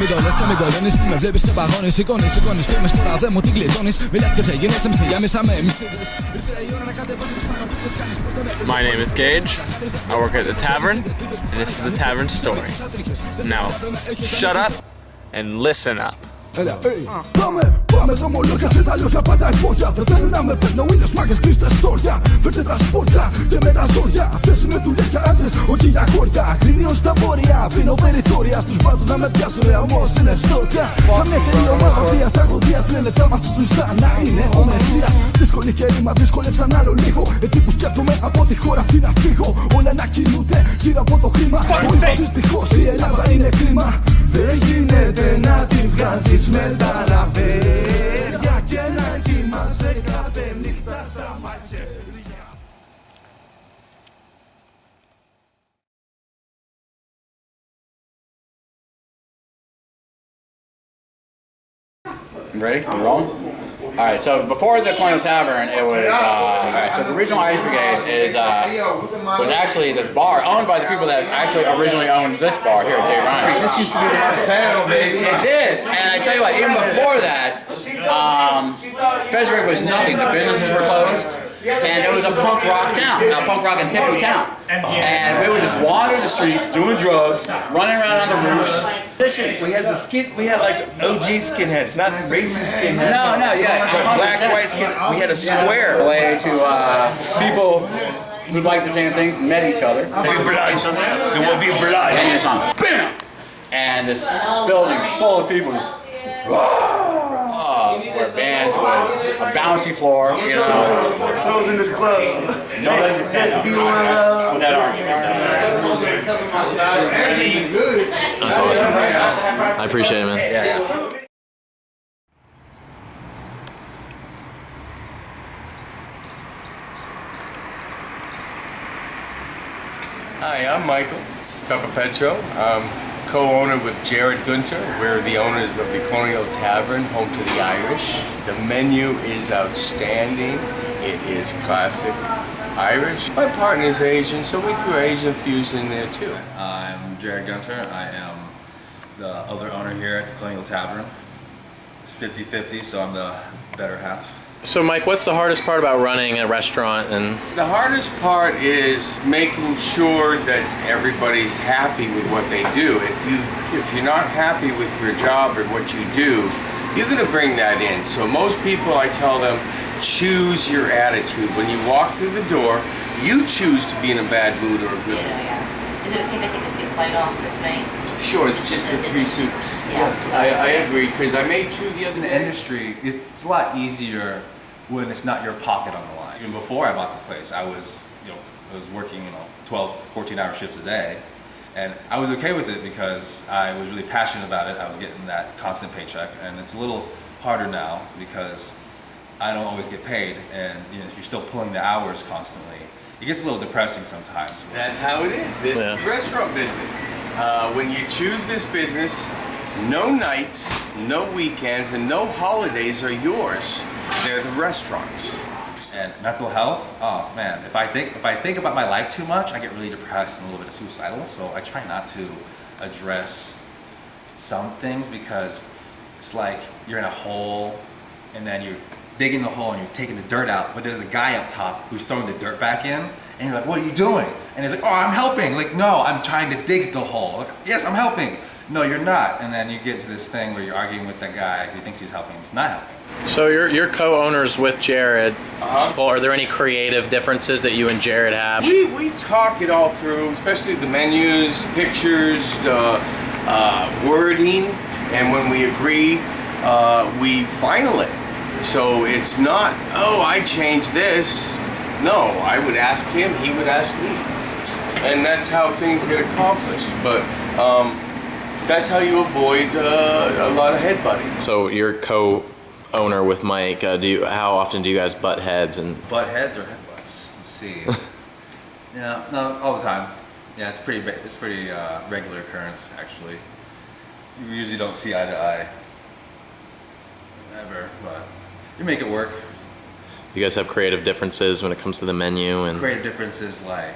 Μην το λες και μην κολώνεις, με βλέπεις σε παγώνεις. Σηκώνεις φίλμες τώρα δεν μου την κλειδώνεις. Μιλάς και σε γίνεσαι μυστηριά με εμισίδες. Ήρθε η ώρα να κατεβάσεις τους παραπούτες, κάνεις πως δεν με. My name is Gage. I work at the tavern, and this is the tavern story. Now, shut up and listen up. Πάμε δρομολόγια σε τα λόγια πάντα υπόγεια. Δεν θέλω να με παίρνω ήλιος μάγκες κλείστες στόρια. Φέρτε τα σπόρια και με τα ζόρια. Αυτές είναι δουλειές για άντρες, όχι για χώρια. Κλείνει στα βόρεια, αφήνω περιθώρια. Στους μπάτσους να με πιάσουνε όμως είναι στόρια. Καμιά τελή ομάδα βίας, τραγωδίας. Λένε θα μας ζουν σαν να είναι ο Μεσσίας. Δύσκολη και ρήμα, δυσκολέψαν άλλο λίγο. Έτσι που σκέφτομαι από τη χώρα αυτή να φύγω. Όλα να κινούνται γύρω από το χρήμα. Πολύ δυστυχώς η Ελλάδα είναι κρίμα. Δεν γίνεται να τη βγάζεις με τα ραβέρια και να κοιμάσαι κάθε νύχτα στα μαχαίρια. You ready? You rolling? All right. So before the Colonial Tavern, it was all right. So the Regional Irish Brigade was actually this bar owned by the people that actually originally owned this bar here at J. Ryan. This used to be the hotel, baby. It did, and I tell you what, even before that, Fredericksburg was nothing. The businesses were closed, and it was a punk rock town, a punk rock and hippie town. And we would just wander the streets, doing drugs, running around on the roofs. We had like OG skinheads, not racist skinheads. No, yeah, Black, white skin. We had a square. Way to people who liked the same things met each other. There will be blood. And this song, bam, and this building full of people. Just, where bands with a bouncy floor, you know. We're closing this club. Nobody says be one love. That argument. That's awesome. I appreciate it, man. Yeah. Hi, I'm Michael Petro. I'm co-owner with Jared Gunter. We're the owners of the Colonial Tavern Home to the Irish. The menu is outstanding. It is classic Irish. My partner is Asian, so we threw Asian fusion in there too. I'm Jared Gunter. I am the other owner here at the Colonial Tavern. It's 50-50, so I'm the better half. So Mike, what's the hardest part about running a restaurant? And The hardest part is making sure that everybody's happy with what they do. If you're not happy with your job or what you do, you're gonna bring that in. So most people, I tell them, choose your attitude. When you walk through the door, you choose to be in a bad mood or a good mood. Is it okay if I take the soup plate off for tonight? Sure, it's just the 3 soups. Yeah. I agree, because I made 2 the other In the day. industry, it's a lot easier when it's not your pocket on the line. Even before I bought the place, I was working 12, 14-hour shifts a day, and I was okay with it because I was really passionate about it. I was getting that constant paycheck, and it's a little harder now because I don't always get paid, and if you're still pulling the hours constantly, it gets a little depressing sometimes. That's how it is. This is the restaurant business. When you choose this business, no nights, no weekends, and no holidays are yours. They're the restaurants. And mental health, oh man, if I think about my life too much, I get really depressed and a little bit suicidal. So I try not to address some things because it's like you're in a hole and then you're digging the hole and you're taking the dirt out, but there's a guy up top who's throwing the dirt back in, and you're like, what are you doing? And he's like, oh, I'm helping. Like, no, I'm trying to dig the hole. Like, yes, I'm helping. No, you're not. And then you get to this thing where you're arguing with that guy who thinks he's helping, he's not helping. so you're co-owners with Jared. Well, are there any creative differences that you and Jared have? We talk it all through, especially the menus, pictures, wording, and when we agree, we final it. So it's not, oh, I changed this. No, I would ask him, he would ask me. And that's how things get accomplished. But that's how you avoid a lot of headbutting. So you're co-owner with Mike. How often do you guys butt heads? And Butt heads or headbutts? Let's see. Yeah, no, all the time. Yeah, it's pretty regular occurrence actually. You usually don't see eye to eye. Never, but you make it work. you guys have creative differences when it comes to the menu and Creative differences like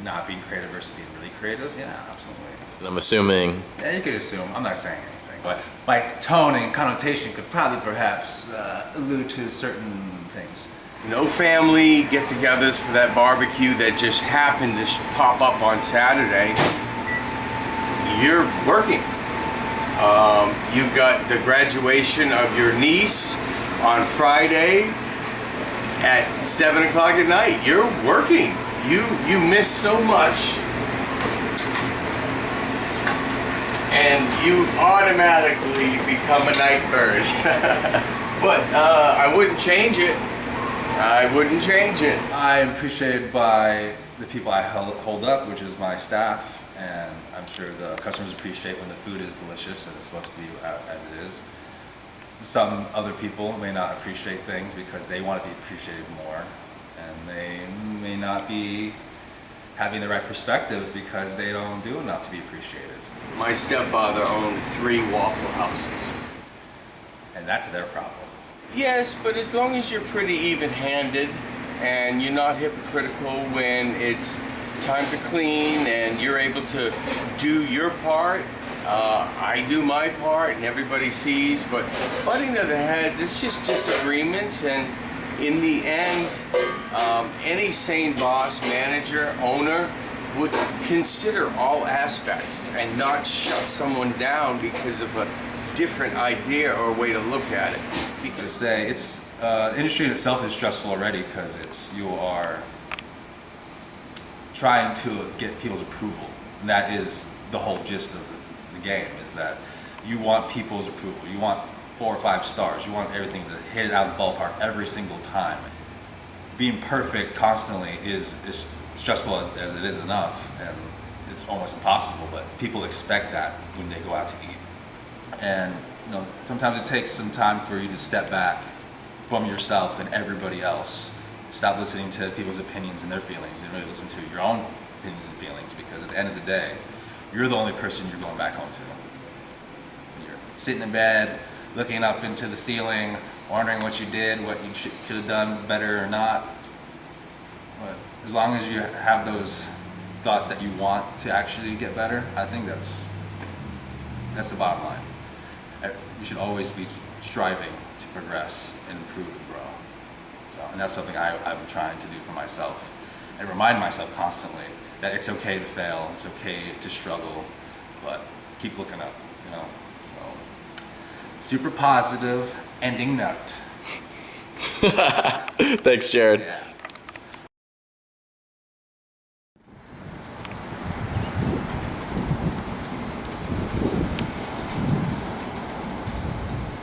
not being creative versus being really creative. Yeah, absolutely. I'm assuming Yeah, you could assume. I'm not saying anything. But my tone and connotation could probably perhaps allude to certain things. No family get-togethers for that barbecue that just happened to pop up on Saturday. You're working. You've got the graduation of your niece on Friday at 7 o'clock at night. You're working. You miss so much. And you automatically become a night bird. But I wouldn't change it. I wouldn't change it. I'm appreciated by the people I hold up, which is my staff, and I'm sure the customers appreciate when the food is delicious and it's supposed to be as it is. Some other people may not appreciate things because they want to be appreciated more, and they may not be having the right perspective because they don't do enough to be appreciated. My stepfather owned 3 Waffle Houses. And that's their problem. Yes, but as long as you're pretty even-handed and you're not hypocritical when it's time to clean and you're able to do your part, I do my part and everybody sees, but butting to the heads, it's just disagreements, and in the end, any sane boss, manager, owner would consider all aspects and not shut someone down because of a different idea or way to look at it. To say it's the industry in itself is stressful already because you are trying to get people's approval, and that is the whole gist of the game, is that you want people's approval. You want 4 or 5 stars. You want everything to hit it out of the ballpark every single time. Being perfect constantly is stressful as it is enough, and it's almost impossible, but people expect that when they go out to eat. And you know, sometimes it takes some time for you to step back from yourself and everybody else. Stop listening to people's opinions and their feelings and really listen to your own opinions and feelings, because at the end of the day, you're the only person you're going back home to. You're sitting in bed, looking up into the ceiling, wondering what you did, what you should have done better or not. But as long as you have those thoughts that you want to actually get better, I think that's the bottom line. You should always be striving to progress and improve and grow. So, and that's something I'm trying to do for myself, and remind myself constantly that it's okay to fail, it's okay to struggle, but keep looking up, you know. So, super positive ending note. Thanks, Jared. Yeah.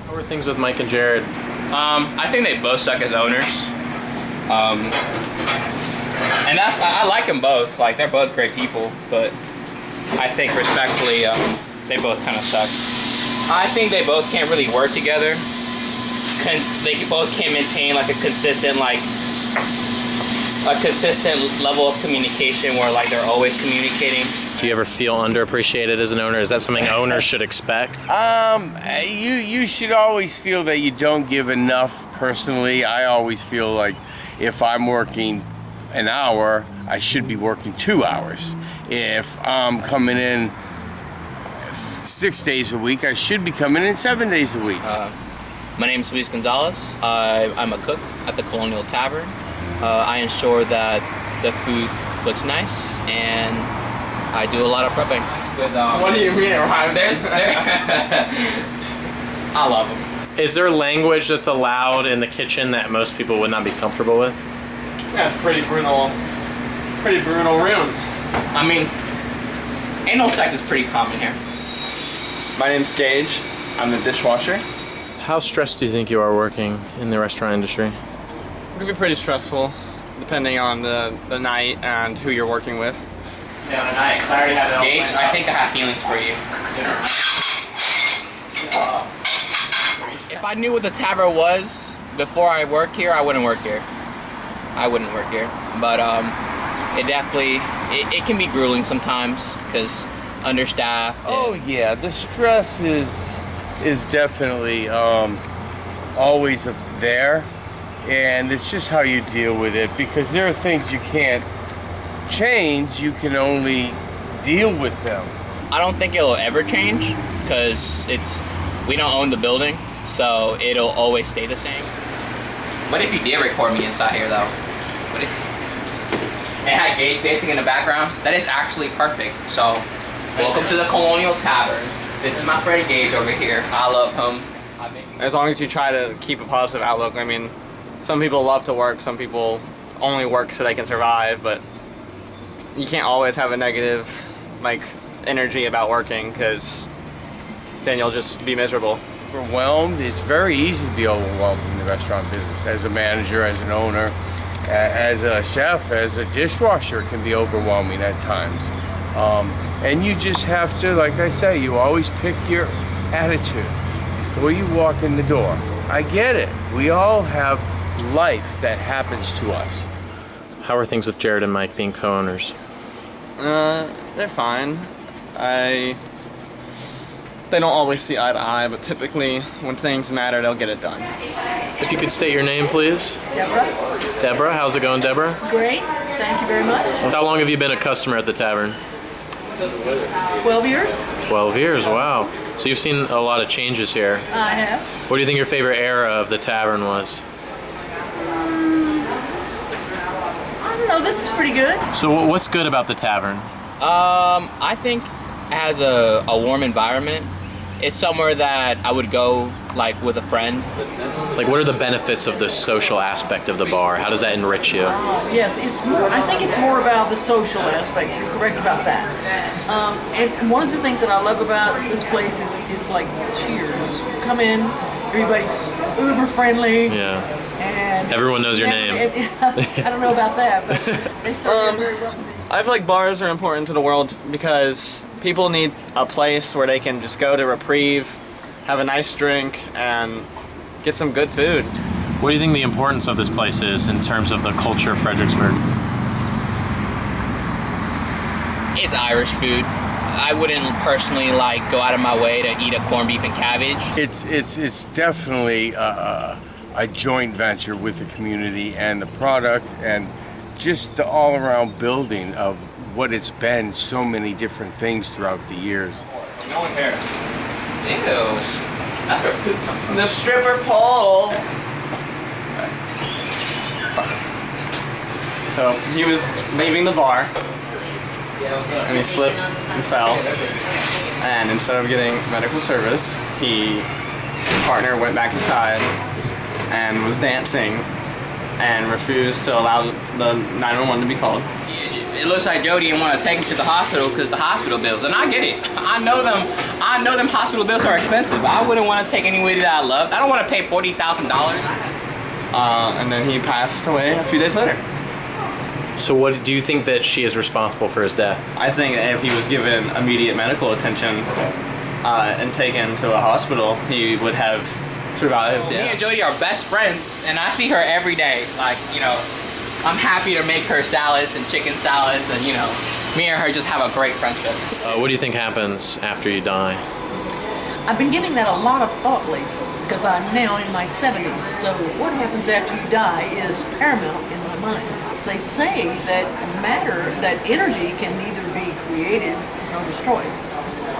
How are things with Mike and Jared? I think they both suck as owners. And I like them both. Like, they're both great people, but I think respectfully, they both kind of suck. I think they both can't really work together. They both can't maintain like a consistent level of communication where like they're always communicating. Do you ever feel underappreciated as an owner? Is that something owners should expect? You should always feel that you don't give enough. Personally, I always feel like if I'm working an hour, I should be working 2 hours. If I'm coming in 6 days a week, I should be coming in 7 days a week. My name is Luis Gonzalez. I'm a cook at the Colonial Tavern. I ensure that the food looks nice, and I do a lot of prepping. What do you mean it rhymes? I love them. Is there language that's allowed in the kitchen that most people would not be comfortable with? That's pretty brutal room. I mean, anal sex is pretty common here. My name's Gage. I'm the dishwasher. How stressed do you think you are working in the restaurant industry? It can be pretty stressful, depending on the night and who you're working with. Gage, I think I have feelings for you. If I knew what the tavern was before I worked here, I wouldn't work here. But it definitely, it can be grueling sometimes because understaffed. Oh yeah, the stress is definitely always there, and it's just how you deal with it, because there are things you can't change, you can only deal with them. I don't think it'll ever change because we don't own the building, so it'll always stay the same. What if you did record me inside here though? What if it had Gage dancing in the background? That is actually perfect. So, welcome to the Colonial Tavern. This is my friend Gage over here. I love him. As long as you try to keep a positive outlook. I mean, some people love to work, some people only work so they can survive, but you can't always have a negative like energy about working because then you'll just be miserable. Overwhelmed. It's very easy to be overwhelmed in the restaurant business. As a manager, as an owner, as a chef, as a dishwasher, it can be overwhelming at times. And you just have to, like I say, you always pick your attitude before you walk in the door. I get it. We all have life that happens to us. How are things with Jared and Mike being co-owners? They're fine. They don't always see eye to eye, but typically when things matter, they'll get it done. If you could state your name, please. Deborah. Deborah, how's it going, Deborah? Great. Thank you very much. How long have you been a customer at the tavern? 12 years. 12 years, wow. So you've seen a lot of changes here. I have. What do you think your favorite era of the tavern was? I don't know. This is pretty good. So what's good about the tavern? I think it has a warm environment. It's somewhere that I would go like with a friend. Like, what are the benefits of the social aspect of the bar? How does that enrich you? Yes, it's more. I think it's more about the social aspect. You're correct about that. And one of the things that I love about this place is it's like Cheers. You come in, everybody's uber friendly. Yeah. And everyone knows your name. I don't know about that, but they serve you very well. I feel like bars are important to the world because people need a place where they can just go to reprieve, have a nice drink, and get some good food. What do you think the importance of this place is in terms of the culture of Fredericksburg? It's Irish food. I wouldn't personally like go out of my way to eat a corned beef and cabbage. It's definitely a joint venture with the community and the product and just the all-around building of what it's been, so many different things throughout the years. No one cares. Ew. That's where poop comes from. The stripper pole. So he was leaving the bar, and he slipped and fell. And instead of getting medical service, his partner went back inside and was dancing and refused to allow the 911 to be called. It looks like Jody didn't want to take him to the hospital because the hospital bills, and I get it. I know them hospital bills are expensive. I wouldn't want to take anybody that I loved. I don't want to pay $40,000. And then he passed away a few days later. So what do you think that she is responsible for his death? I think that if he was given immediate medical attention and taken to a hospital, he would have survived. Me and Jody are best friends, and I see her every day. Like, you know, I'm happy to make her salads and chicken salads, and you know, me and her just have a great friendship. What do you think happens after you die? I've been giving that a lot of thought lately because I'm now in my 70s. So what happens after you die is paramount in my mind. They say that that energy can neither be created nor destroyed.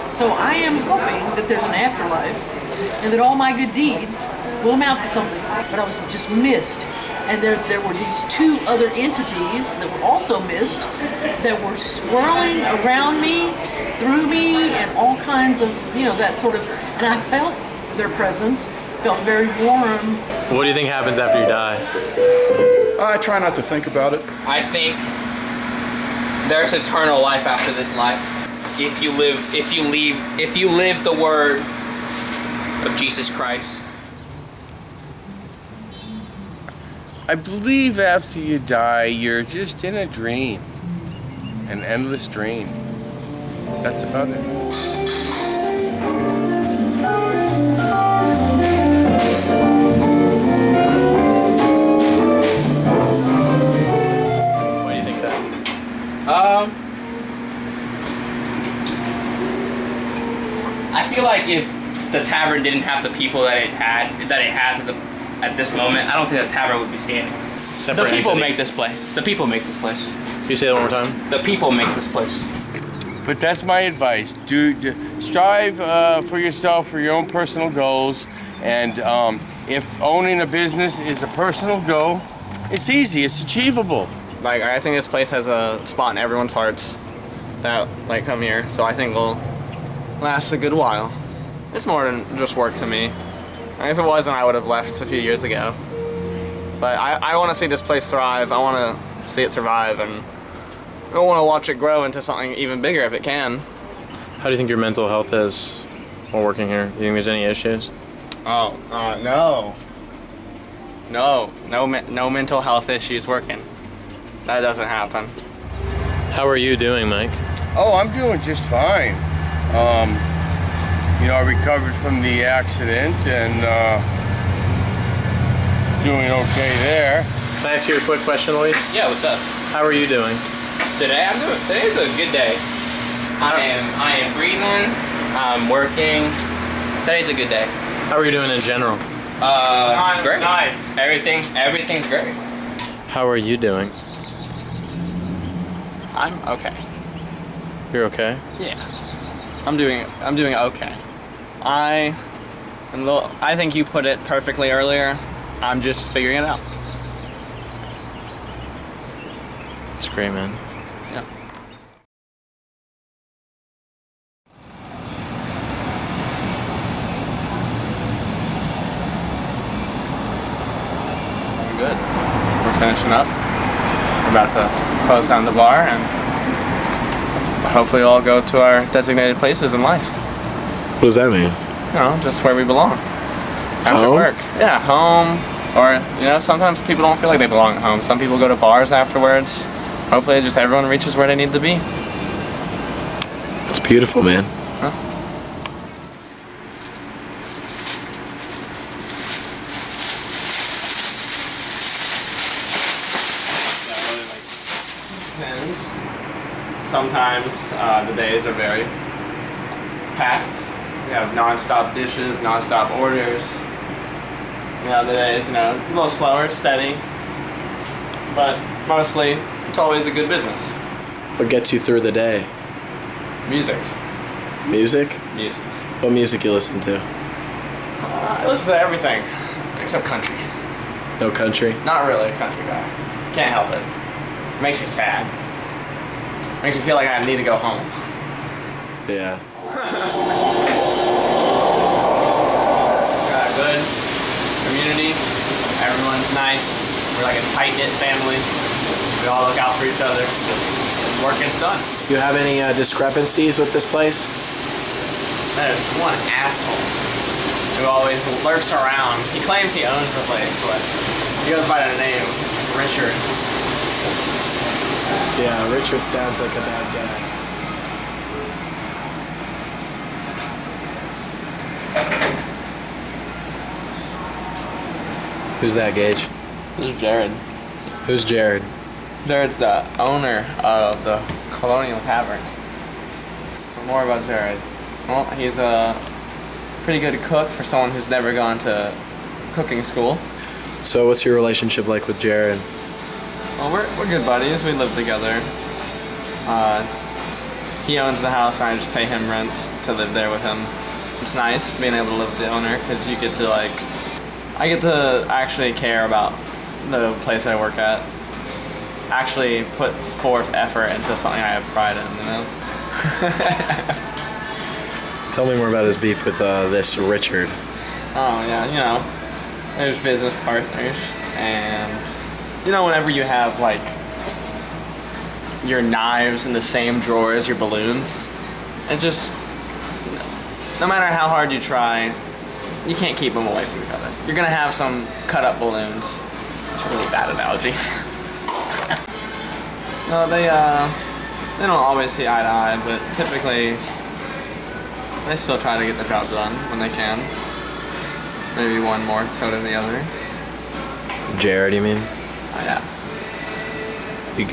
So I am hoping that there's an afterlife and that all my good deeds will amount to something. But I was just missed. And there were these two other entities that were also missed that were swirling around me, through me, and all kinds of, you know, that sort of, and I felt their presence, felt very warm. What do you think happens after you die? I try not to think about it. I think there's eternal life after this life. If you live the word of Jesus Christ. I believe after you die, you're just in a dream, an endless dream. That's about it. Why do you think that? I feel like if the tavern didn't have the people that it has at this moment, I don't think the tavern would be standing. Separate the people entity. make this place. The people make this place. Can you say that one more time? The people make this place. But that's my advice. Strive for yourself, for your own personal goals. And if owning a business is a personal goal, it's easy, it's achievable. Like, I think this place has a spot in everyone's hearts that, like, come here. So I think we'll last a good while. It's more than just work to me. And if it wasn't, I would have left a few years ago. But I want to see this place thrive. I want to see it survive, and I want to watch it grow into something even bigger if it can. How do you think your mental health is while working here? Do you think there's any issues? Oh, no mental health issues working. That doesn't happen. How are you doing, Mike? Oh, I'm doing just fine. You know, I recovered from the accident and doing okay there. Can I ask you a quick question, Luis? Yeah, what's up? How are you doing? Today's a good day. I am breathing. I'm working. Today's a good day. How are you doing in general? Great. Nice. Everything's great. How are you doing? I'm okay. You're okay? Yeah. I'm doing okay. I think you put it perfectly earlier. I'm just figuring it out. It's great, man. Yeah. We're good. We're finishing up. We're about to close down the bar, and hopefully we'll all go to our designated places in life. What does that mean? You know, just where we belong. After Home? work. Yeah, home. Or, you know, sometimes people don't feel like they belong at home. Some people go to bars afterwards. Hopefully just everyone reaches where they need to be. It's beautiful, man. Huh? Depends. Sometimes the days are very packed. We have non-stop dishes, non-stop orders. You know, the days, you know, a little slower, steady. But mostly, it's always a good business. What gets you through the day? Music. Music? Music. What music you listen to? I listen to everything, except country. No country? Not really a country guy. Can't help it. Makes me sad. Makes me feel like I need to go home. Yeah. Got a good community. Everyone's nice. We're like a tight-knit family. We all look out for each other. And work gets done. Do you have any discrepancies with this place? There's one asshole who always lurks around. He claims he owns the place, but he goes by the name Richard. Yeah, Richard sounds like a bad guy. Who's that, Gage? This is Jared. Who's Jared? Jared's the owner of the Colonial Tavern. More about Jared. Well, he's a pretty good cook for someone who's never gone to cooking school. So what's your relationship like with Jared? Well, we're good buddies. We live together. He owns the house and I just pay him rent to live there with him. It's nice being able to live with the owner because you get to I get to actually care about the place I work at. Actually put forth effort into something I have pride in, you know? Tell me more about his beef with this Richard. Oh yeah, you know, there's business partners, and you know, whenever you have like your knives in the same drawer as your balloons, it just, no matter how hard you try, you can't keep them away from each other. You're gonna have some cut up balloons. It's a really bad analogy. No, they don't always see eye to eye, but typically they still try to get the job done when they can. Maybe one more so than the other. Jared, you mean? Oh, yeah.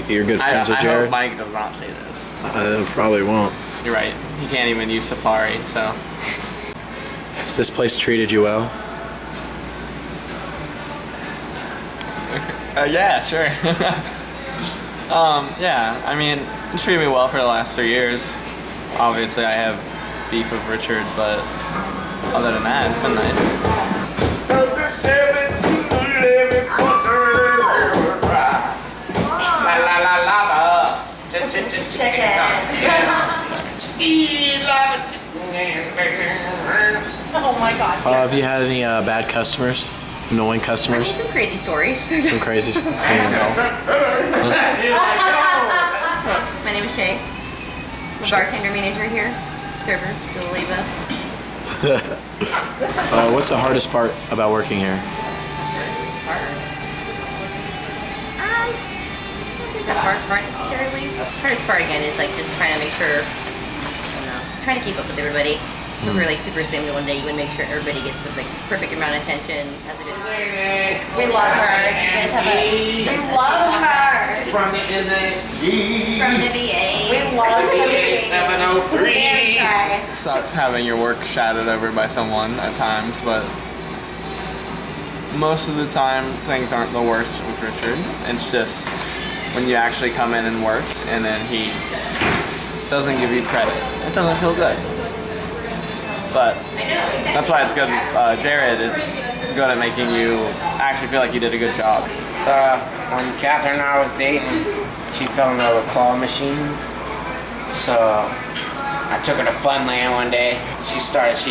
You're good friends with I Jared? hope Mike does not see this. Probably won't. You're right. He can't even use Safari, so. Has this place treated you well? Yeah, sure. Yeah, I mean, it's treated me well for the last 3 years. Obviously, I have beef with Richard, but other than that, it's been nice. Oh my god. Have you had any bad customers? Annoying I customers? mean, some crazy stories. Some crazy. My name is Shay. I'm a bartender manager here. Server, Liliba. What's the hardest part about working here? There's a hard part necessarily. Hardest part again is like just trying to make sure, I don't know, trying to keep up with everybody. So if we're like super slammed one day, you would make sure everybody gets the like perfect amount of attention. Has a good experience. We love her. You guys have a. We love her. From the NAG. From the VA. We love VA 703. Sucks having your work shadowed over by someone at times, but most of the time things aren't the worst with Richard. It's just when you actually come in and work and then he doesn't give you credit. It doesn't feel good. But that's why it's good. Jared is good at making you actually feel like you did a good job. So when Catherine and I was dating, she fell in love with claw machines. So I took her to Funland one day. She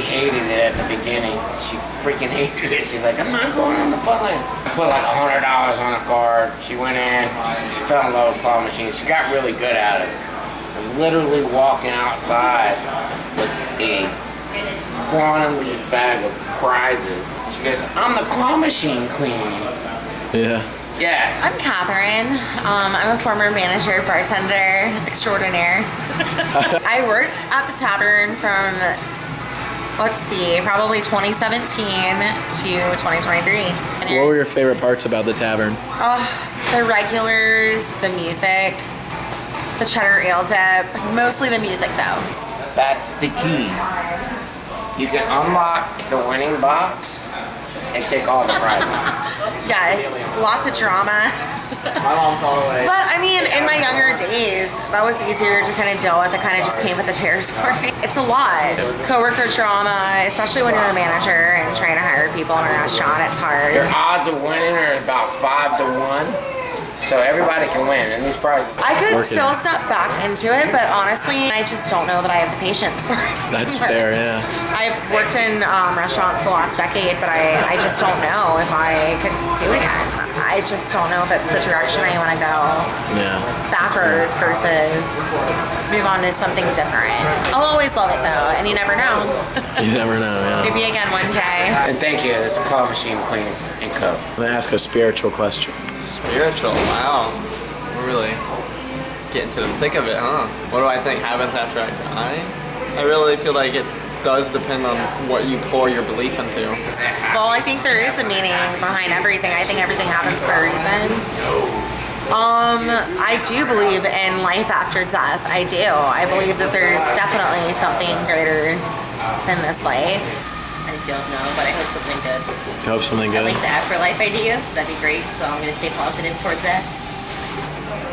hated it at the beginning. She freaking hated it. She's like, I'm not going on the Funland. I put like $100 on a card. She went in, she fell in love with claw machines. She got really good at it. I was literally walking outside with a guana leaf bag with prizes. She goes, I'm the claw machine queen. Yeah. Yeah. I'm Catherine. I'm a former manager, bartender, extraordinaire. I worked at the tavern from, let's see, probably 2017 to 2023. What were your favorite parts about the tavern? The regulars, the music, the cheddar ale dip. Mostly the music though. That's the key. You can unlock the winning box and take all the prizes. Yes, lots of drama. My mom's all the way. But I mean, in my younger days, that was easier to kind of deal with. It kind of just came with the territory. It's a lot. Coworker drama, especially when you're a manager and trying to hire people in a restaurant, it's hard. Your odds of winning are about 5 to 1. So everybody can win, and these prizes. I could still step back into it, but honestly, I just don't know that I have the patience for it. That's fair, yeah. I've worked in restaurants the last decade, but I just don't know if I could do it again. I just don't know if it's the direction I want to go. Yeah. Backwards versus move on to something different. I'll always love it though, and you never know. You never know, yeah. Maybe again one day. And thank you, it's a claw machine queen and co. I'm gonna ask a spiritual question. Spiritual, wow. We're really getting to the thick of it, huh? What do I think happens after I die? I really feel like it does depend on what you pour your belief into. Well, I think there is a meaning behind everything. I think everything happens for a reason. I do believe in life after death. I do. I believe that there's definitely something greater than this life. I don't know, but I hope something good. You hope something I good? like the afterlife idea. That'd be great. So I'm gonna stay positive towards that.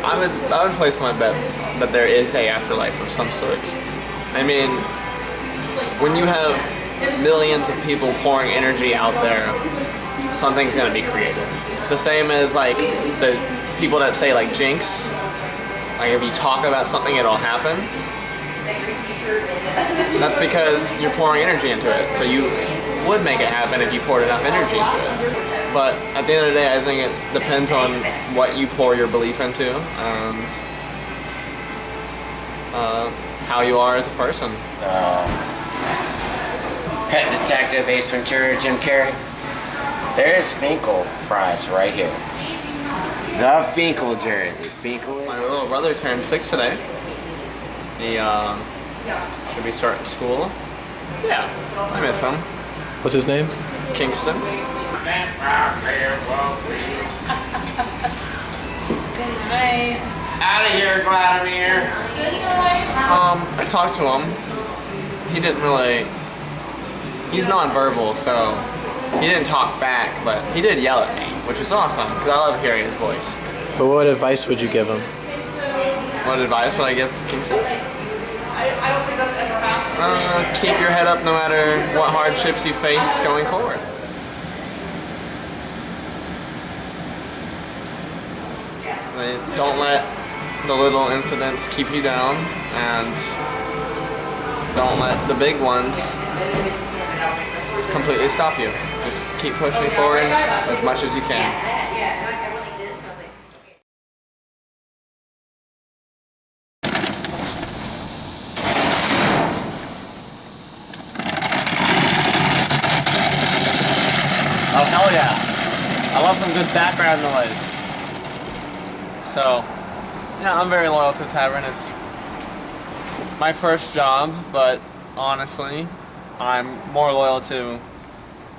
I would place my bets that there is a afterlife of some sort. I mean, when you have millions of people pouring energy out there, something's gonna be created. It's the same as like the people that say like jinx. Like if you talk about something, it'll happen. That's because you're pouring energy into it. So you would make it happen if you poured enough energy into it. But at the end of the day, I think it depends on what you pour your belief into and how you are as a person. Pet Detective Ace Ventura, Jim Carrey. There's Finkel prize right here. The Finkel jersey. Finkel is... My little brother turned 6 today. He should be starting school. Yeah, I miss him. What's his name? Kingston. Out of here, Vladimir. I talked to him. He didn't really... He's nonverbal, so he didn't talk back, but he did yell at me, which was awesome, because I love hearing his voice. But what advice would you give him? What advice would I give Kingston? Keep your head up no matter what hardships you face going forward. Don't let the little incidents keep you down, and don't let the big ones completely stop you. Just keep pushing forward as much as you can. Oh hell yeah! I love some good background noise. So, yeah, I'm very loyal to the tavern. It's my first job, but honestly, I'm more loyal to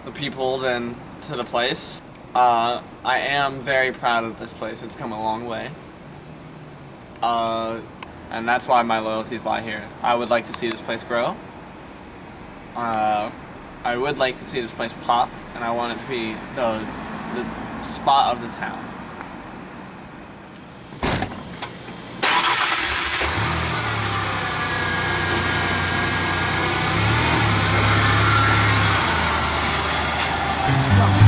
the people than to the place. I am very proud of this place. It's come a long way. And that's why my loyalties lie here. I would like to see this place grow. I would like to see this place pop, and I want it to be the spot of the town.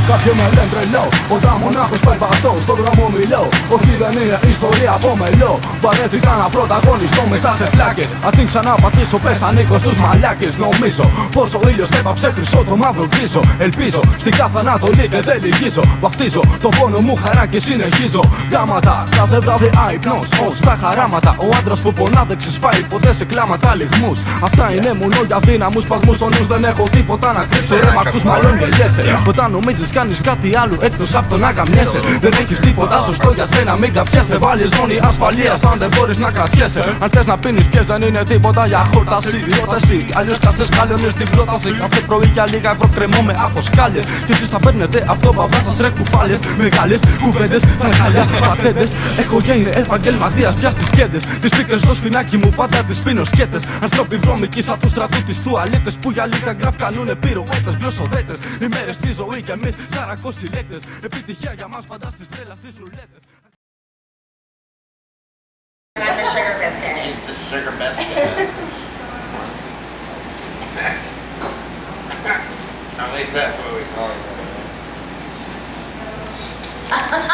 Κάποιοι με λένε τρελό, όταν μονάχος περπατώ στον δρόμο μιλώ. Όχι δεν είναι ιστορία από μελό. Παρέτηκα να πρωταγωνιστώ μέσα σε φλάκες. Αντί ξανά πατήσω πες ανήκω στους μαλάκες. Νομίζω πως ο ήλιος έπαψε χρυσό το μαύρο γκρίζο. Ελπίζω στην κάθε Ανατολή και δεν λυγίζω. Βαφτίζω το πόνο μου χαρά και συνεχίζω. Γάματα, κάθε βράδυ αϊπνός ως τα χαράματα. Ο άντρας που πονά δεν ξεσπάει ποτέ σε κλάματα λιγμούς. Αυτά είναι μόνο για δύναμους σπασμούς ο νους. Δεν έχω τίποτα να κρύψω. Ρε μ' ακούς μάλλον γελιέσαι. Όταν νομίζεις κάνεις κάτι άλλο εκτός απ' το να καμιέσαι. Δεν έχεις τίποτα σωστό για σένα, μην καπιέσαι. Βάλεις ζώνη ασφαλείας αν δεν μπορείς να κρατιέσαι. Αν θες να πίνεις πιες δεν είναι τίποτα για χόρταση. Ρώταση, αλλιώς κάτσες χάλιονες στην πρόταση. Κάθε πρωί για λίγα ευρώ κρεμόμαι από σκάλιες. Κι εσείς τα παίρνετε από το μπαμπά σας ρε κουφάλες. Μεγάλες κουβέντες σαν χαλιά πατέντες. Έχω γίνει επαγγελματίας πια στις κέντες. Τις πίκρες στο σφινάκι μου πάντα τις πίνω σκέτες. Ανθρώποι βρώμικοι σαν του στρατού τις τουαλέτες. Που για λίγα γκραφ κάνουνε πυροβότες, γλωσσοδέτες. Οι μέρες στη ζωή κι εμείς ζαρακός συλλέκτες. Επιτυχία για μας πάντα στις τρέλα στις ρουλέτες. I'm the sugar biscuit. She's the sugar biscuit. At least that's what we call it.